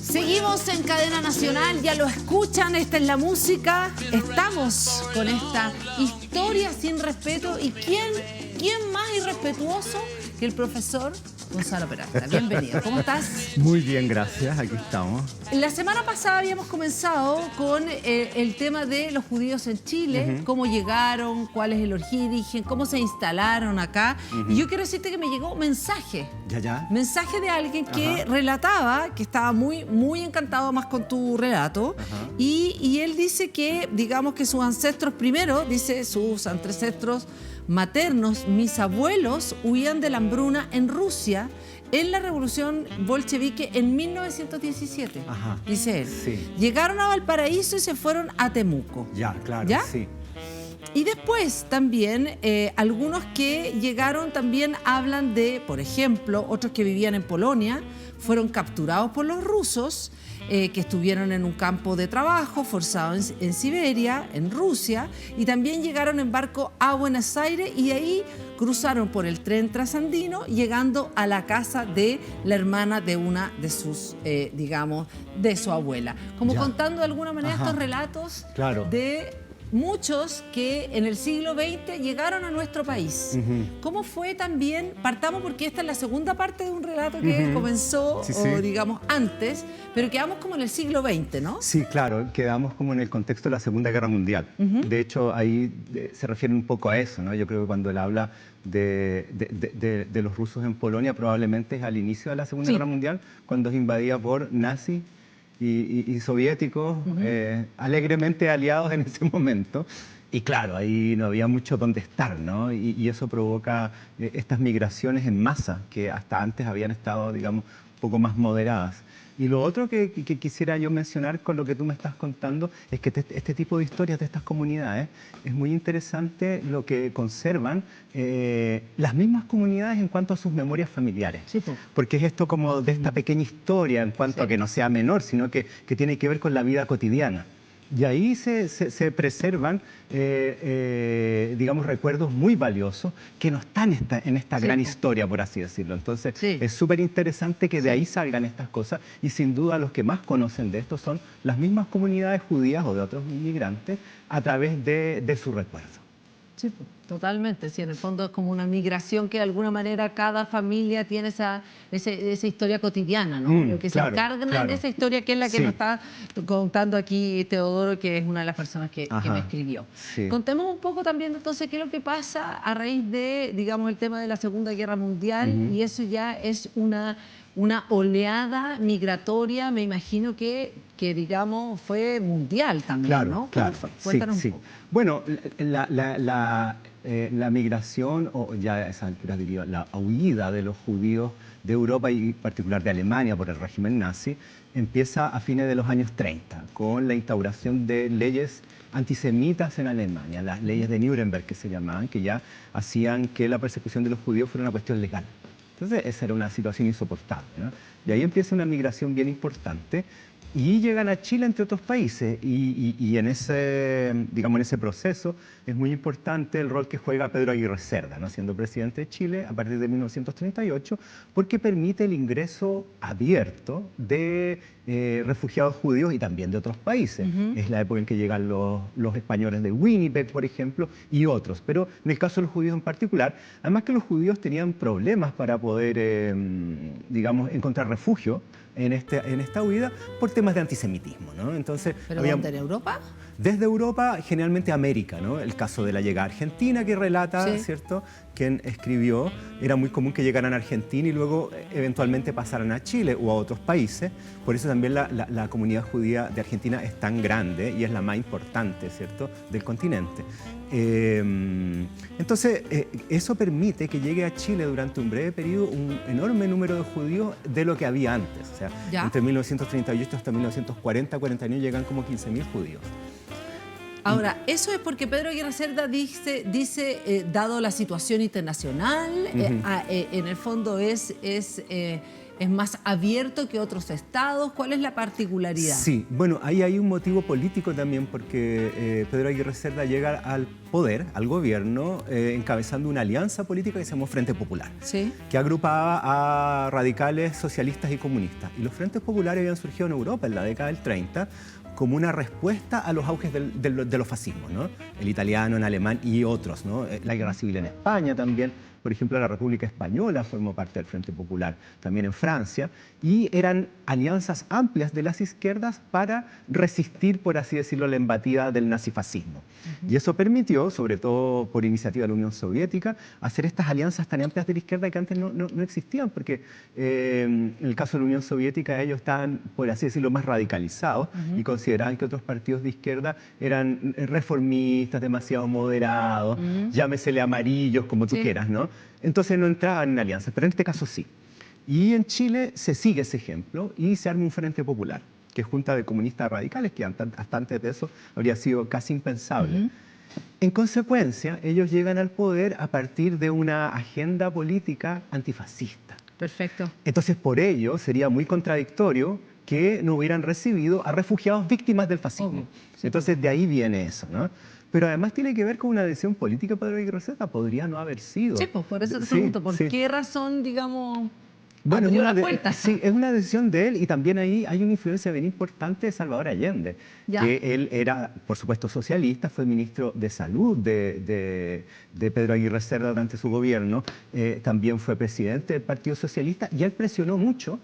Seguimos en Cadena Nacional, ya lo escuchan, esta es la música. Estamos con esta historia sin respeto. ¿Y quién más irrespetuoso que el profesor Gonzalo Peralta? Bienvenido, ¿cómo estás? Muy bien, gracias, aquí estamos. La semana pasada habíamos comenzado con el tema de los judíos en Chile, cómo llegaron, cuál es el origen, cómo se instalaron acá. Y yo quiero decirte que me llegó mensaje. Mensaje de alguien que relataba, que estaba muy encantado más con tu relato. Y él dice que, digamos que sus ancestros primero, dice sus ancestros maternos, mis abuelos huían de la hambruna en Rusia en la revolución bolchevique en 1917, dice él. Sí. Llegaron a Valparaíso y se fueron a Temuco. Ya, claro, ¿ya? sí. Y después también algunos que llegaron también hablan de, por ejemplo, otros que vivían en Polonia, fueron capturados por los rusos, que estuvieron en un campo de trabajo forzados en Siberia, en Rusia, y también llegaron en barco a Buenos Aires y ahí cruzaron por el tren trasandino, llegando a la casa de la hermana de una de sus, digamos, de su abuela. Como contando de alguna manera estos relatos de muchos que en el siglo XX llegaron a nuestro país. ¿Cómo fue también? Partamos porque esta es la segunda parte de un relato que comenzó, digamos, antes, pero quedamos como en el siglo XX, ¿no? Sí, claro, quedamos como en el contexto de la Segunda Guerra Mundial. De hecho, ahí se refiere un poco a eso, ¿no? Yo creo que cuando él habla de los rusos en Polonia, probablemente es al inicio de la Segunda Guerra Mundial, cuando es invadida por nazis y soviéticos, alegremente aliados en ese momento. Y claro, ahí no había mucho donde estar, ¿no? Y eso provoca estas migraciones en masa que hasta antes habían estado, digamos, un poco más moderadas. Y lo otro que quisiera yo mencionar con lo que tú me estás contando es que este tipo de historias de estas comunidades es muy interesante lo que conservan las mismas comunidades en cuanto a sus memorias familiares. Porque es esto como de esta pequeña historia en cuanto a que no sea menor, sino que tiene que ver con la vida cotidiana. Y ahí se preservan, digamos, recuerdos muy valiosos que no están en esta gran historia, por así decirlo. Entonces, es súper interesante que de ahí salgan estas cosas y sin duda los que más conocen de esto son las mismas comunidades judías o de otros inmigrantes a través de su recuerdo. Sí, totalmente. Sí, en el fondo es como una migración que de alguna manera cada familia tiene esa historia cotidiana, ¿no? Que se encargan de esa historia que es la que nos está contando aquí Teodoro, que es una de las personas que me escribió. Contemos un poco también entonces qué es lo que pasa a raíz de, digamos, el tema de la Segunda Guerra Mundial y eso ya es una oleada migratoria, me imagino que digamos fue mundial también, ¿no? Claro, Cuéntanos un poco. Bueno, la migración, o ya a esa altura diría, la huida de los judíos de Europa y en particular de Alemania por el régimen nazi, empieza a fines de los años 30, con la instauración de leyes antisemitas en Alemania, las leyes de Nuremberg que se llamaban, que ya hacían que la persecución de los judíos fuera una cuestión legal. Entonces, esa era una situación insoportable, ¿no? Y ahí empieza una migración bien importante y llegan a Chile, entre otros países. Y en ese, digamos, en ese proceso es muy importante el rol que juega Pedro Aguirre Cerda, ¿no? Siendo presidente de Chile a partir de 1938, porque permite el ingreso abierto de refugiados judíos y también de otros países. Es la época en que llegan los españoles de Winnipeg, por ejemplo, y otros. Pero en el caso de los judíos en particular, además que los judíos tenían problemas para poder, digamos, encontrar refugio en esta huida por temas de antisemitismo, ¿no? Entonces, ¿Pero dónde, en Europa? Desde Europa, generalmente América, ¿no? El caso de la llegada a Argentina que relata, ¿cierto? Quien escribió, era muy común que llegaran a Argentina y luego eventualmente pasaran a Chile o a otros países. Por eso también la comunidad judía de Argentina es tan grande y es la más importante, ¿cierto?, del continente. Entonces, eso permite que llegue a Chile durante un breve periodo un enorme número de judíos de lo que había antes. O sea, entre 1938 hasta 1940-41 llegan como 15.000 judíos. Ahora, eso es porque Pedro Aguirre Cerda dice dado la situación internacional, en el fondo ¿Es más abierto que otros estados? ¿Cuál es la particularidad? Sí, bueno, ahí hay un motivo político también porque Pedro Aguirre Cerda llega al poder, al gobierno, encabezando una alianza política que se llamó Frente Popular, ¿Sí? que agrupaba a radicales, socialistas y comunistas. Y los frentes populares habían surgido en Europa en la década del 30 como una respuesta a los auges de los fascismos, ¿no? El italiano, el alemán y otros, ¿no? La guerra civil en España también. Por ejemplo, la República Española formó parte del Frente Popular, también en Francia, y eran alianzas amplias de las izquierdas para resistir, por así decirlo, la embestida del nazifascismo. Y eso permitió, sobre todo por iniciativa de la Unión Soviética, hacer estas alianzas tan amplias de la izquierda que antes no existían, porque en el caso de la Unión Soviética ellos estaban, por así decirlo, más radicalizados y consideraban que otros partidos de izquierda eran reformistas, demasiado moderados, llámesele amarillos, como tú quieras, ¿no? Entonces no entraban en alianzas, pero en este caso sí. Y en Chile se sigue ese ejemplo y se arma un Frente Popular, que es junta de comunistas radicales, que hasta antes de eso habría sido casi impensable. En consecuencia, ellos llegan al poder a partir de una agenda política antifascista. Perfecto. Entonces, por ello, sería muy contradictorio que no hubieran recibido a refugiados víctimas del fascismo. Sí, entonces, de ahí viene eso, ¿no? Pero además tiene que ver con una decisión política. Pedro Aguirre Cerda podría no haber sido. Sí, pues por eso te pregunto, ¿por qué razón, digamos, bueno, abrió la puerta? Sí, es una decisión de él y también ahí hay una influencia bien importante de Salvador Allende, que él era, por supuesto, socialista, fue ministro de Salud de Pedro Aguirre Cerda durante su gobierno, también fue presidente del Partido Socialista y él presionó mucho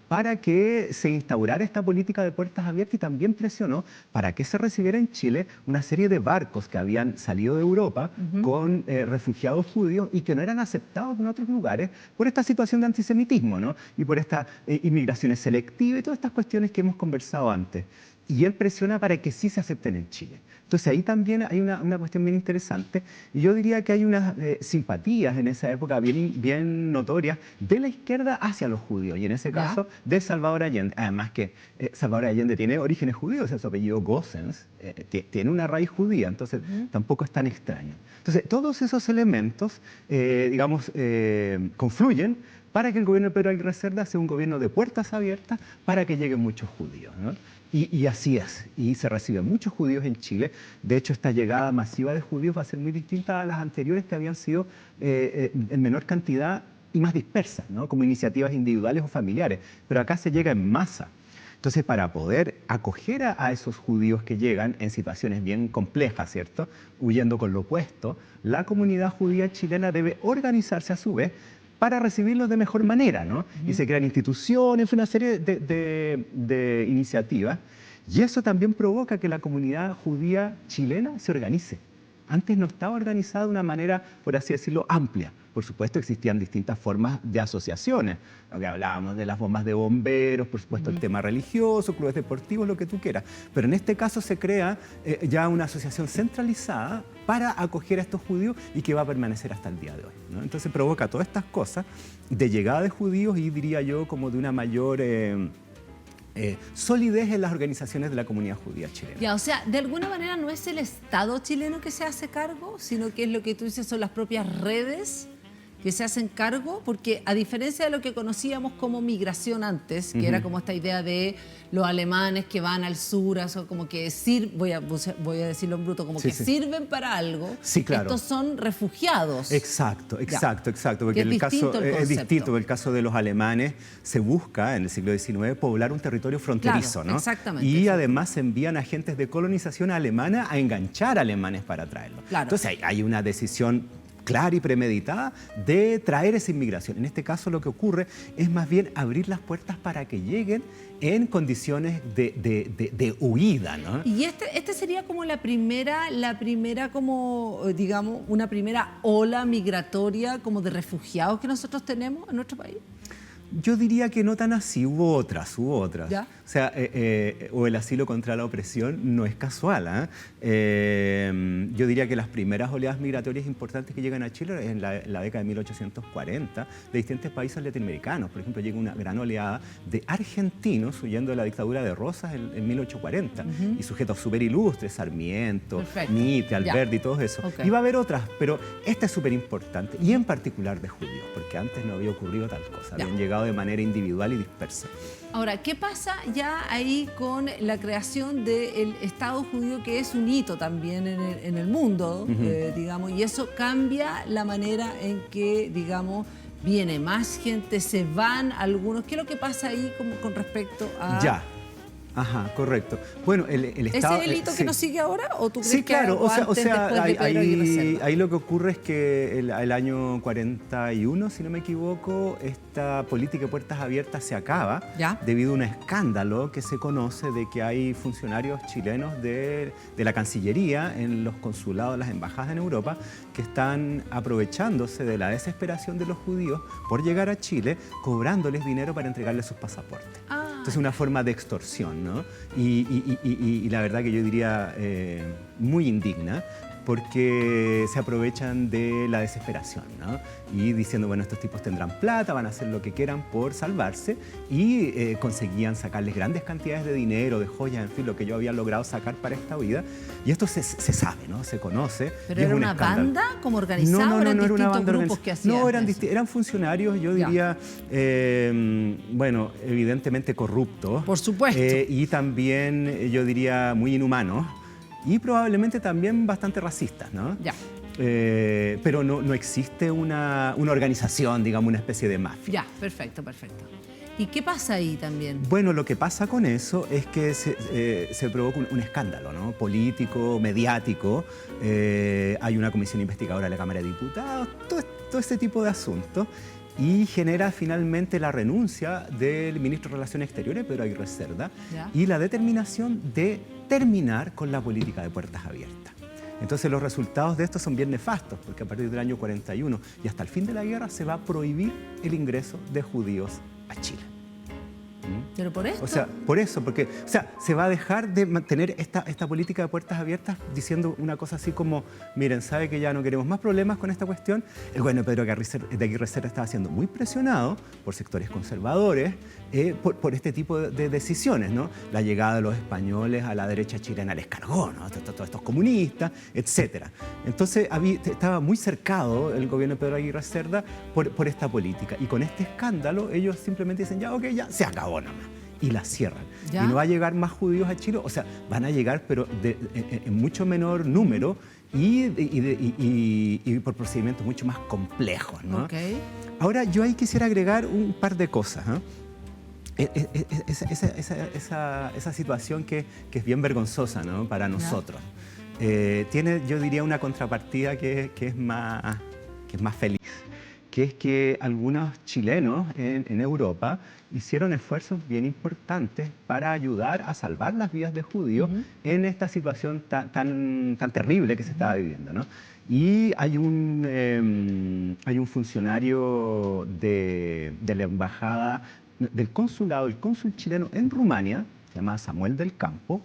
para que se instaurara esta política de puertas abiertas y también presionó para que se recibiera en Chile una serie de barcos que habían salido de Europa con refugiados judíos y que no eran aceptados en otros lugares por esta situación de antisemitismo, ¿no? Y por esta inmigraciones selectivas y todas estas cuestiones que hemos conversado antes. Y él presiona para que sí se acepten en Chile. Entonces ahí también hay una cuestión bien interesante y yo diría que hay unas simpatías en esa época bien notorias de la izquierda hacia los judíos y en ese caso de Salvador Allende. Además que Salvador Allende tiene orígenes judíos, su apellido Gossens tiene una raíz judía, entonces tampoco es tan extraño. Entonces todos esos elementos, digamos, confluyen para que el gobierno de Pedro Aguirre Cerda sea un gobierno de puertas abiertas para que lleguen muchos judíos, ¿no? Y así es, y se reciben muchos judíos en Chile. De hecho, esta llegada masiva de judíos va a ser muy distinta a las anteriores que habían sido en menor cantidad y más dispersas, ¿no? Como iniciativas individuales o familiares. Pero acá se llega en masa. Entonces, para poder acoger a esos judíos que llegan en situaciones bien complejas, ¿cierto? Huyendo con lo opuesto, la comunidad judía chilena debe organizarse a su vez para recibirlos de mejor manera, ¿no? Y se crean instituciones, una serie de iniciativas. Y eso también provoca que la comunidad judía chilena se organice. Antes no estaba organizada de una manera, por así decirlo, amplia. Por supuesto, existían distintas formas de asociaciones. Lo que hablábamos de las bombas de bomberos, por supuesto, el tema religioso, clubes deportivos, lo que tú quieras. Pero en este caso se crea ya una asociación centralizada para acoger a estos judíos y que va a permanecer hasta el día de hoy, ¿no? Entonces provoca todas estas cosas de llegada de judíos y diría yo como de una mayor solidez en las organizaciones de la comunidad judía chilena. Ya, o sea, de alguna manera no es el Estado chileno que se hace cargo, sino que es lo que tú dices, son las propias redes que se hacen cargo, porque a diferencia de lo que conocíamos como migración antes, que era como esta idea de los alemanes que van al sur, eso como que voy a decirlo en bruto, como que sirven para algo. Sí, claro. Estos son refugiados. Exacto, porque el caso es distinto. En el caso de los alemanes se busca en el siglo XIX poblar un territorio fronterizo, claro, ¿no? Exactamente. Y además se envían agentes de colonización alemana a enganchar alemanes para traerlos. Claro. Entonces hay una decisión clara y premeditada de traer esa inmigración. En este caso lo que ocurre es más bien abrir las puertas para que lleguen en condiciones de huida, ¿no? Y este sería como la primera como, digamos, una primera ola migratoria como de refugiados que nosotros tenemos en nuestro país. Yo diría que no tan así, hubo otras. ¿Ya? O sea, o el asilo contra la opresión no es casual, ¿eh? Yo diría que las primeras oleadas migratorias importantes que llegan a Chile es en la década de 1840 de distintos países latinoamericanos. Por ejemplo, llega una gran oleada de argentinos huyendo de la dictadura de Rosas en 1840 y sujetos súper ilustres, Sarmiento, Mitre, Alberdi y todo eso. Y va a haber otras, pero esta es súper importante y en particular de judíos, porque antes no había ocurrido tal cosa. Habían llegado operado de manera individual y dispersa. Ahora, ¿qué pasa ya ahí con la creación del Estado judío, que es un hito también en el mundo, digamos, y eso cambia la manera en que, digamos, viene más gente, se van algunos? ¿Qué es lo que pasa ahí con respecto a...? Ya. Ajá, correcto. Bueno, el Estado... ¿Ese es el hito que nos sigue ahora o tú crees sí, que claro, algo antes, después de Pedro Aguirre Cerda? ahí lo que ocurre es que el año 41, si no me equivoco, esta política de puertas abiertas se acaba debido a un escándalo que se conoce de que hay funcionarios chilenos de la Cancillería en los consulados, las embajadas en Europa, que están aprovechándose de la desesperación de los judíos por llegar a Chile, cobrándoles dinero para entregarles sus pasaportes. Entonces, una forma de extorsión, ¿no? Y la verdad que yo diría muy indigna, porque se aprovechan de la desesperación, ¿no? Y diciendo, bueno, estos tipos tendrán plata, van a hacer lo que quieran por salvarse, y conseguían sacarles grandes cantidades de dinero, de joyas, en fin, lo que yo había logrado sacar para esta vida. Y esto se sabe, ¿no? Se conoce. ¿Pero era una banda como organizada? No, eran era una banda grupos que hacían No, eso? eran funcionarios, yo diría, bueno, evidentemente corruptos. Por supuesto. Y también, yo diría, muy inhumanos. Y probablemente también bastante racistas, ¿no? Ya. Pero no existe una organización, digamos, una especie de mafia. Ya, perfecto, perfecto. ¿Y qué pasa ahí también? Bueno, lo que pasa con eso es que se provoca un escándalo, ¿no? Político, mediático. Hay una comisión investigadora de la Cámara de Diputados, todo este tipo de asuntos. Y genera finalmente la renuncia del ministro de Relaciones Exteriores, Pedro Aguirre Cerda, y la determinación de terminar con la política de puertas abiertas. Entonces los resultados de esto son bien nefastos, porque a partir del año 41 y hasta el fin de la guerra se va a prohibir el ingreso de judíos a Chile. ¿Pero por esto? O sea, por eso, porque se va a dejar de mantener esta política de puertas abiertas diciendo una cosa así como, miren, sabe que ya no queremos más problemas con esta cuestión. El gobierno de Pedro Aguirre Cerda estaba siendo muy presionado por sectores conservadores por este tipo de decisiones, ¿no? La llegada de los españoles a la derecha chilena les cargó, ¿no? Todos estos comunistas, etc. Entonces estaba muy cercado el gobierno de Pedro Aguirre Cerda por esta política. Y con este escándalo ellos simplemente dicen, ya, ok, ya, se acabó nomás. Y la cierran. ¿Ya? Y no va a llegar más judíos a Chile, o sea, van a llegar, pero en mucho menor número y por procedimientos mucho más complejos, ¿no? Okay. Ahora, yo ahí quisiera agregar un par de cosas, ¿no? Esa situación que es bien vergonzosa, ¿no? Para nosotros. Tiene, yo diría, una contrapartida que es más feliz, que es que algunos chilenos en Europa hicieron esfuerzos bien importantes para ayudar a salvar las vidas de judíos en esta situación tan terrible que se estaba viviendo, ¿no? Y hay un funcionario de la embajada, del consulado, el cónsul chileno en Rumania, se llama Samuel del Campo,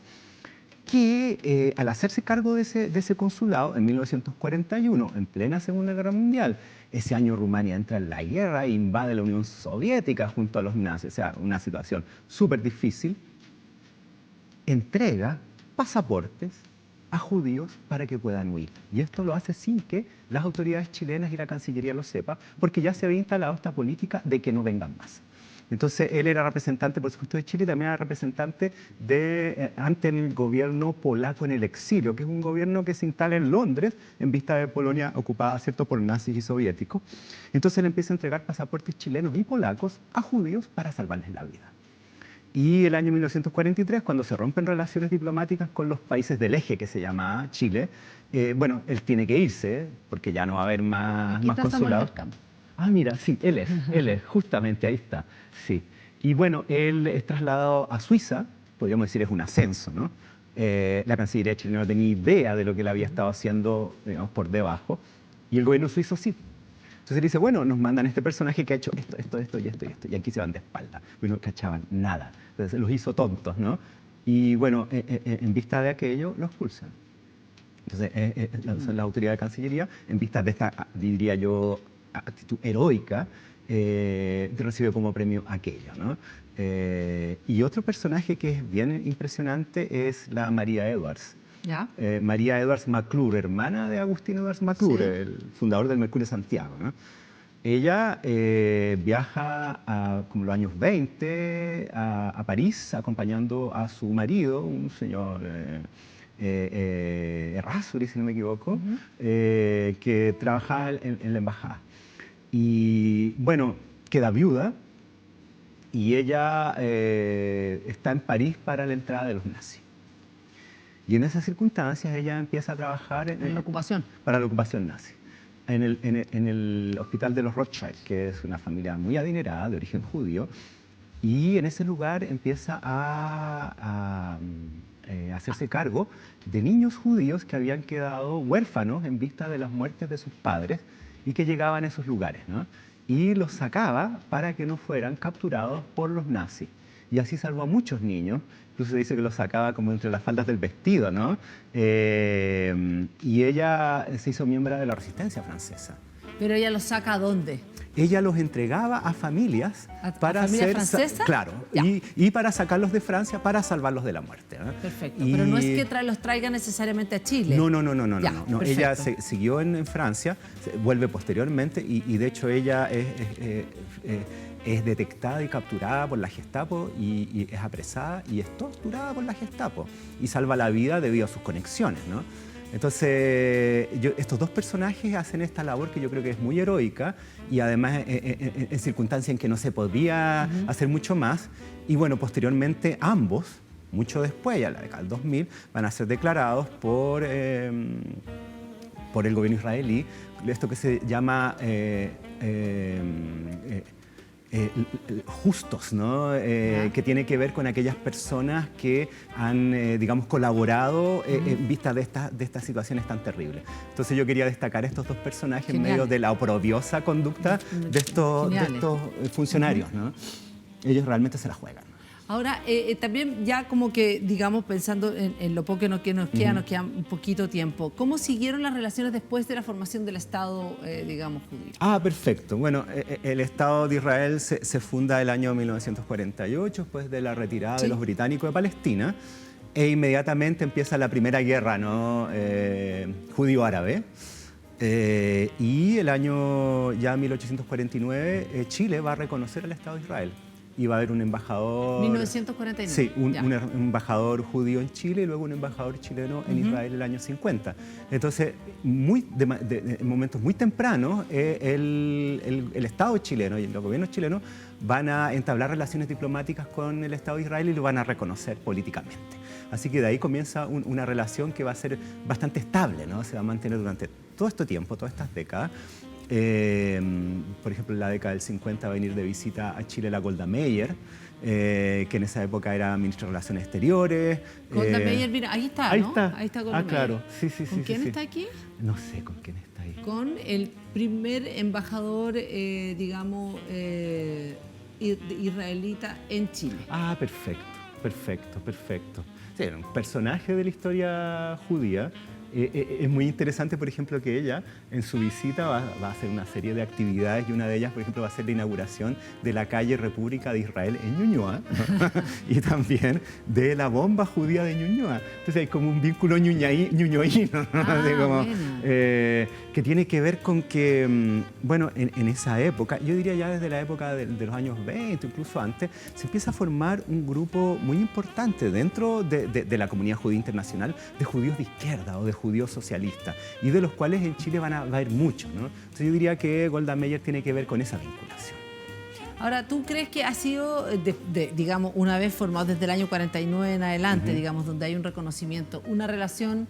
que al hacerse cargo de ese consulado en 1941, en plena Segunda Guerra Mundial, ese año Rumania entra en la guerra e invade la Unión Soviética junto a los nazis, o sea, una situación súper difícil, entrega pasaportes a judíos para que puedan huir. Y esto lo hace sin que las autoridades chilenas y la Cancillería lo sepan, porque ya se había instalado esta política de que no vengan más. Entonces, él era representante, por supuesto, de Chile y también era representante ante el gobierno polaco en el exilio, que es un gobierno que se instala en Londres en vista de Polonia ocupada, ¿cierto?, por nazis y soviéticos. Entonces, él empieza a entregar pasaportes chilenos y polacos a judíos para salvarles la vida. Y el año 1943, cuando se rompen relaciones diplomáticas con los países del eje, que se llama Chile, bueno, él tiene que irse, porque ya no va a haber más consulados. Ah, mira, sí, él es, justamente, ahí está, sí. Y bueno, él es trasladado a Suiza, podríamos decir es un ascenso, ¿no? La Cancillería chilena no tenía idea de lo que él había estado haciendo, digamos, por debajo, y el gobierno suizo sí. Entonces él dice, bueno, nos mandan este personaje que ha hecho esto y esto, y aquí se van de espalda, y no cachaban nada. Entonces los hizo tontos, ¿no? Y bueno, en vista de aquello, lo expulsan. Entonces, son las autoridades de Cancillería, en vista de esta, diría yo, actitud heroica, recibe como premio aquello, ¿no? Y otro personaje que es bien impresionante es la María Edwards. ¿Ya? María Edwards McClure, hermana de Agustín Edwards McClure, el fundador del Mercurio de Santiago, ¿no? Ella viaja como los años 20 a París acompañando a su marido, un señor Errázuriz, si no me equivoco, que trabajaba en la embajada. Y bueno, queda viuda y ella está en París para la entrada de los nazis. Y en esas circunstancias ella empieza a trabajar en la ocupación. Para la ocupación nazi. En el Hospital de los Rothschild, que es una familia muy adinerada, de origen judío, y en ese lugar empieza a hacerse cargo de niños judíos que habían quedado huérfanos en vista de las muertes de sus padres y que llegaban a esos lugares, ¿no? Y los sacaba para que no fueran capturados por los nazis. Y así salvó a muchos niños. Incluso se dice que los sacaba como entre las faldas del vestido, ¿no? Y ella se hizo miembro de la resistencia francesa. ¿Pero ella los saca a dónde? Ella los entregaba a familias para ¿familia francesa? Claro, y para sacarlos de Francia para salvarlos de la muerte, ¿no? Perfecto, pero no es que los traiga necesariamente a Chile. No. Perfecto. Ella siguió en Francia, vuelve posteriormente y de hecho ella es detectada y capturada por la Gestapo y es apresada y es torturada por la Gestapo y salva la vida debido a sus conexiones, ¿no? Entonces, estos dos personajes hacen esta labor que yo creo que es muy heroica y además en circunstancias en que no se podía hacer mucho más. Y bueno, posteriormente ambos, mucho después, ya en la década del 2000, van a ser declarados por el gobierno israelí, esto que se llama justos, ¿no? Que tiene que ver con aquellas personas que han, digamos, colaborado en vista de estas situaciones tan terribles. Entonces yo quería destacar estos dos personajes en medio de la oprobiosa conducta de estos funcionarios, ¿no? Ellos realmente se la juegan. Ahora, también ya como que, digamos, pensando en lo poco que nos queda un poquito tiempo, ¿cómo siguieron las relaciones después de la formación del Estado, digamos, judío? Ah, perfecto. Bueno, el Estado de Israel se funda el año 1948, después de la retirada de los británicos de Palestina, e inmediatamente empieza la primera guerra, ¿no? Judío-árabe. Y el año ya 1849, Chile va a reconocer al Estado de Israel. Y va a haber un embajador... 1949. Sí, un embajador judío en Chile y luego un embajador chileno en Israel el año 50. Entonces, en momentos muy tempranos, el Estado chileno y los gobiernos chilenos van a entablar relaciones diplomáticas con el Estado de Israel y lo van a reconocer políticamente. Así que de ahí comienza una relación que va a ser bastante estable, ¿no? Se va a mantener durante todo este tiempo, todas estas décadas. Por ejemplo, en la década del 50 va a venir de visita a Chile la Golda Meir, que en esa época era ministra de Relaciones Exteriores. Golda Meir, mira, ahí está, ¿no? Ahí está Golda Meir. Claro, sí. ¿Con quién está aquí? No sé con quién está ahí. Con el primer embajador, digamos, israelita en Chile. Ah, perfecto. Sí, era un personaje de la historia judía. Es muy interesante, por ejemplo, que ella en su visita va a hacer una serie de actividades y una de ellas, por ejemplo, va a ser la inauguración de la calle República de Israel en Ñuñoa y también de la bomba judía de Ñuñoa. Entonces hay como un vínculo ñuñoíno, ¿no? Que tiene que ver con que, bueno, en esa época, yo diría ya desde la época de los años 20, incluso antes, se empieza a formar un grupo muy importante dentro de la comunidad judía internacional de judíos de izquierda o de judíos socialistas, y de los cuales en Chile va a haber muchos, ¿no? Entonces yo diría que Golda Meir tiene que ver con esa vinculación. Ahora, ¿tú crees que ha sido, digamos, una vez formado desde el año 49 en adelante, digamos, donde hay un reconocimiento, una relación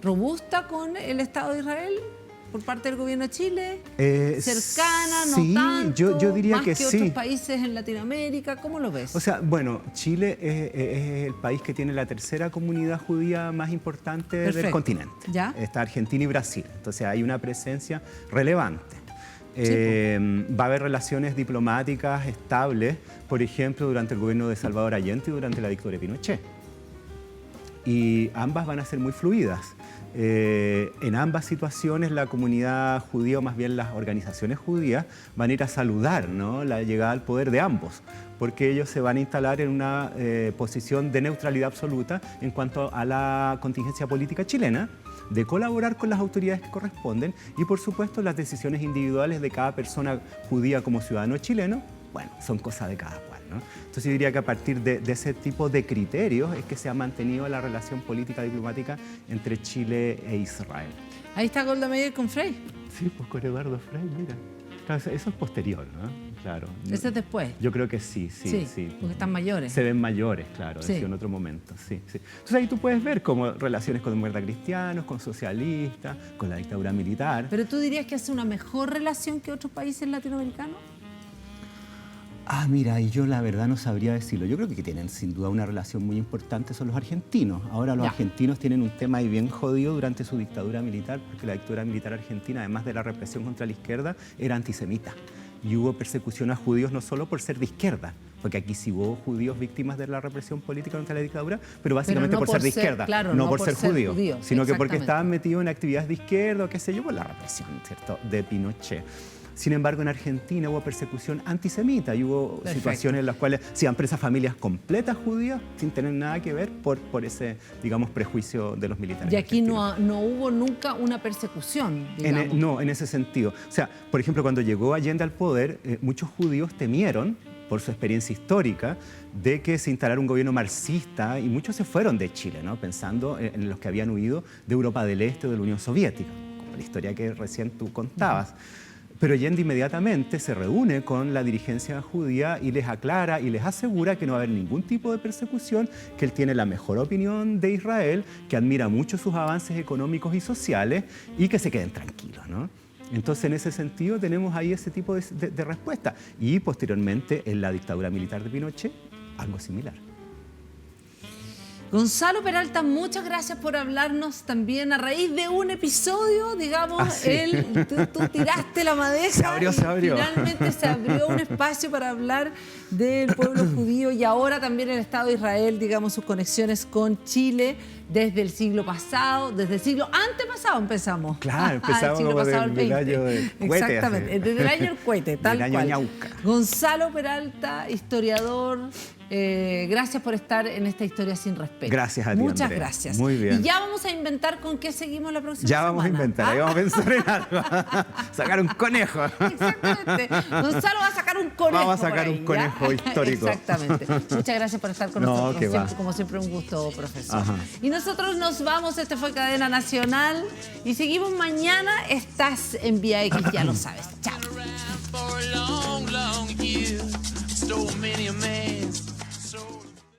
robusta con el Estado de Israel por parte del gobierno de Chile? ¿Cercana, no tanto? Yo diría más que sí. Otros países en Latinoamérica, ¿cómo lo ves? O sea, bueno, Chile es el país que tiene la tercera comunidad judía más importante del continente. ¿Ya? Está Argentina y Brasil. Entonces hay una presencia relevante. Va a haber relaciones diplomáticas estables, por ejemplo, durante el gobierno de Salvador Allende y durante la dictadura de Pinochet. Y ambas van a ser muy fluidas. En ambas situaciones la comunidad judía, o más bien las organizaciones judías, van a ir a saludar, ¿no?, la llegada al poder de ambos, porque ellos se van a instalar en una posición de neutralidad absoluta en cuanto a la contingencia política chilena, de colaborar con las autoridades que corresponden y, por supuesto, las decisiones individuales de cada persona judía como ciudadano chileno, bueno, son cosas de cada cual, ¿no? Entonces yo diría que a partir de ese tipo de criterios es que se ha mantenido la relación política diplomática entre Chile e Israel. Ahí está Golda Meir con Frei. Sí, pues con Eduardo Frei, mira. Claro, eso es posterior, ¿no? Claro. ¿Eso es después? Yo creo que sí. Porque están mayores. Se ven mayores, claro, sí. En otro momento, sí. Entonces ahí tú puedes ver como relaciones con demócratas cristianos, con socialistas, con la dictadura militar. ¿Pero tú dirías que hace una mejor relación que otros países latinoamericanos? Mira, y yo la verdad no sabría decirlo. Yo creo que tienen sin duda una relación muy importante son los argentinos. Ahora los argentinos tienen un tema ahí bien jodido durante su dictadura militar, porque la dictadura militar argentina, además de la represión contra la izquierda, era antisemita. Y hubo persecución a judíos no solo por ser de izquierda, porque aquí sí hubo judíos víctimas de la represión política contra la dictadura, pero básicamente por ser de izquierda, claro, no por ser judío, sino que porque exactamente. estaban metidos en actividades de izquierda o qué sé yo, por la represión, ¿cierto?, de Pinochet. Sin embargo, en Argentina hubo persecución antisemita y hubo situaciones en las cuales se iban presas familias completas judías sin tener nada que ver por ese, digamos, prejuicio de los militares. Y aquí no hubo nunca una persecución, digamos. No, en ese sentido. O sea, por ejemplo, cuando llegó Allende al poder, muchos judíos temieron, por su experiencia histórica, de que se instalara un gobierno marxista y muchos se fueron de Chile, ¿no?, pensando en los que habían huido de Europa del Este o de la Unión Soviética, como la historia que recién tú contabas. Pero Allende inmediatamente se reúne con la dirigencia judía y les aclara y les asegura que no va a haber ningún tipo de persecución, que él tiene la mejor opinión de Israel, que admira mucho sus avances económicos y sociales y que se queden tranquilos, ¿no? Entonces, en ese sentido, tenemos ahí ese tipo de respuesta. Y posteriormente, en la dictadura militar de Pinochet, algo similar. Gonzalo Peralta, muchas gracias por hablarnos también a raíz de un episodio, digamos, tú tiraste la madeja se abrió. Finalmente se abrió un espacio para hablar del pueblo judío y ahora también el Estado de Israel, digamos, sus conexiones con Chile desde el siglo pasado, desde el siglo antepasado empezamos. Claro, empezamos el siglo pasado, del año del cohete. Exactamente, desde el año del cohete, tal del cual. Año Ñauca. Gonzalo Peralta, historiador. Gracias por estar en esta historia sin respeto. Gracias a ti, Muchas Andrea. gracias. Muy bien. Y ya vamos a inventar con qué seguimos la próxima semana. Ya vamos a inventar, ahí vamos a pensar en algo. Sacar un conejo. Exactamente. Gonzalo va a sacar un conejo. Vamos a sacar por ahí, un conejo histórico. Exactamente. Muchas gracias por estar con nosotros. Siempre, como siempre, un gusto, profesor. Ajá. Y nosotros nos vamos. Este fue Cadena Nacional. Y seguimos mañana. Estás en Vía X, ya lo sabes. Chao.